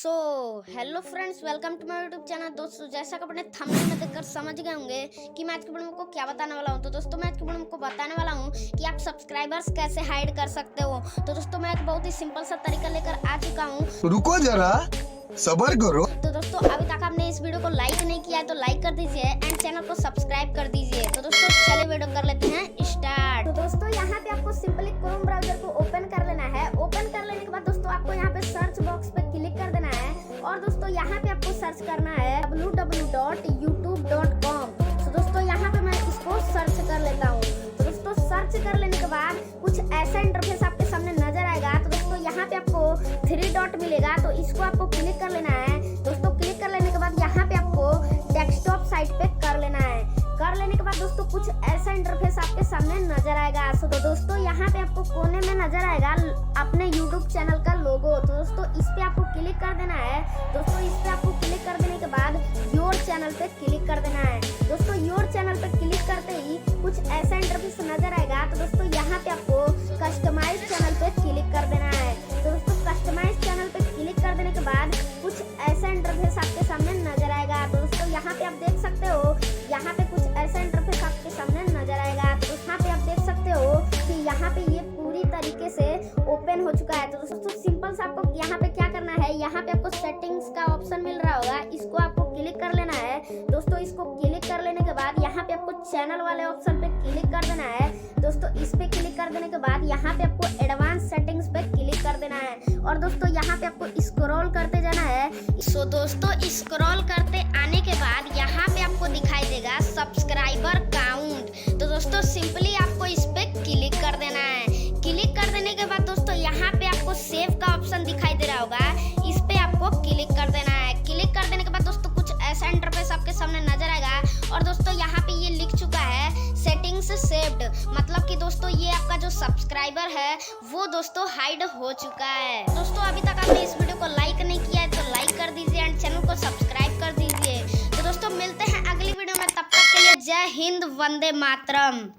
So hello friends, welcome to my YouTube channel. दोस्तों, जैसा कि अपने थंबनेल में देखकर समझ गए होंगे कि मैं आज के वीडियो में आपको क्या बताने वाला हूं। तो दोस्तों, मैं आज के वीडियो में आपको बताने वाला हूं कि आप सब्सक्राइबर्स कैसे हाइड कर सकते हो। तो दोस्तों, मैं एक बहुत ही सिंपल सा तरीका लेकर आ चुका हूं। रुको जरा, सब्र करो। तो दोस्तों, अभी तक आपने इस वीडियो को लाइक नहीं किया है तो लाइक कर दीजिए एंड चैनल को सब्सक्राइब कर दीजिए। तो दोस्तों, चलिए वीडियो कर लेते हैं स्टार्ट। तो दोस्तों, यहाँ पे आपको सिंपली क्रोम ब्राउजर को ओपन कर लेना है। ओपन कर लेने के बाद दोस्तों, आपको यहाँ पे सर्च बॉक्स पे क्लिक कर देना है और दोस्तों यहाँ पे आपको सर्च करना है www.youtube.com। तो दोस्तों, यहाँ पे मैं इसको सर्च कर लेता हूँ। तो दोस्तों, सर्च कर लेने के बाद कुछ ऐसा इंटरफेस आपके सामने नजर आएगा। तो दोस्तों, यहाँ पे आपको 3 डॉट मिलेगा, तो इसको आपको क्लिक कर लेना है। दोस्तों, क्लिक कर लेने के बाद यहाँ पे आपको डेस्कटॉप साइट पे कर लेना है। कर लेने के बाद दोस्तों, कुछ ऐसा इंटरफेस आपके सामने नजर आएगा। तो दोस्तों, यहाँ पे आपको कोने में नजर आएगा अपने YouTube चैनल का लोगो। तो दोस्तों, इस पे आपको क्लिक कर देना है। दोस्तों, इस पे आपको क्लिक कर देने के बाद योर चैनल पे क्लिक कर देना है। दोस्तों, योर चैनल पे क्लिक करते ही कुछ ऐसा इंटरफेस नजर आएगा। तो दोस्तों, यहाँ पे आपको कस्टमाइज चैनल पे क्लिक कर देना है। तो दोस्तों, कस्टमाइज चैनल पे क्लिक कर देने के बाद कुछ ऐसा इंटरफेस आपके सामने नजर आएगा। तो दोस्तों, यहाँ पे आप देख सकते हो, यहाँ पे कुछ ऐसा इंटरफेस आपके सामने नजर आएगा। तो यहाँ पे आप देख सकते हो कि यहाँ पे ये पूरी तरीके से ओपन हो चुका है। तो दोस्तों, सिंपल सा आपको यहाँ पे क्या करना है, यहाँ पे आपको सेटिंग्स का ऑप्शन मिल रहा होगा, इसको आपको क्लिक कर लेना है। दोस्तों, इसको क्लिक कर लेने के बाद यहाँ पे आपको चैनल वाले ऑप्शन पे क्लिक कर देना है। दोस्तों, इस पे क्लिक कर देने के बाद यहाँ पे आपको एडवांस सेटिंग्स पे क्लिक कर देना है और दोस्तों, यहाँ पे आपको स्क्रॉल करते जाना है। सो दोस्तों, स्क्रॉल करते आने के बाद यहाँ पे आपको दिखाई देगा सब्सक्राइबर काउंट। तो दोस्तों, सिंपली आपको इस पे क्लिक कर देना है। क्लिक कर देने के बाद दोस्तों, यहाँ पे आपको सेव का ऑप्शन दिखाई दे रहा होगा, इस पे आपको क्लिक कर देना है। क्लिक कर देने के बाद दोस्तों, कुछ ऐसा इंटरफेस आपके सामने नजर आएगा और दोस्तों, यहाँ पे ये लिख चुका है सेटिंग्स सेव्ड, मतलब कि दोस्तों, ये आपका जो सब्सक्राइबर है वो दोस्तों हाइड हो चुका है। दोस्तों, अभी तक आपने इस वीडियो को लाइक नहीं किया है तो लाइक कर दीजिए एंड चैनल को सब्सक्राइब कर दीजिए। तो दोस्तों, मिलते हैं अगली वीडियो में, तब तक के लिए जय हिंद, वंदे मातरम।